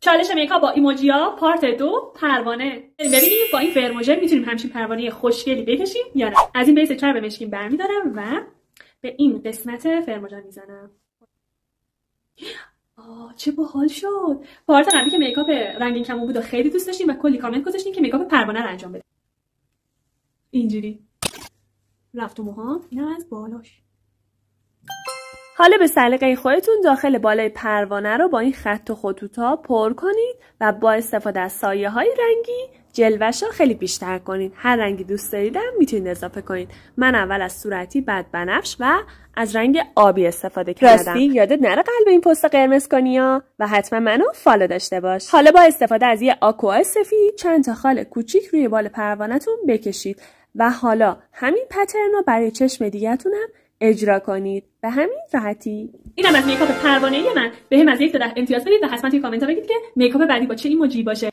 چالش میکاپ با ایموجی‌ها پارت 2 پروانه. ببینیم با این فرموژر میتونیم همچین پروانه خوشگلی بکشیم یا نه. از این بیس چرب مشکین برمیدارم و به این قسمت فرموژر میزنم. چه باحال شد. پارت قبلی که میکاپ رنگین کمون بود و خیلی دوست داشتیم و کلی کامنت گذاشتیم که میکاپ پروانه رو انجام بده. اینجوری رفت تو موهام. اینا از بالاش. حالا به سلیقه خودتون داخل بالای پروانه رو با این خط و خطوطا پر کنید و با استفاده از سایه‌های رنگی جلوه‌شو خیلی بیشتر کنید. هر رنگی دوست داریدم میتونید اضافه کنید. من اول از صورتی، بعد بنفش و از رنگ آبی استفاده کردم. راستی یادت نره قلب این پست قرمز کنی ها و حتما منو فالو داشته باش. حالا با استفاده از یه آکوا سفید چند تا خال کوچیک روی بال پروانه‌تون بکشید و حالا همین پترن رو برای چشم دیگه‌تون هم اجرا کنید به همین راحتی. اینم از میکاپ پروانه‌ای من. بهم از 1 تا 10 امتیاز بدید و حتما توی کامنت‌ها بگید که میکاپ بعدی با چه ایموجی باشه.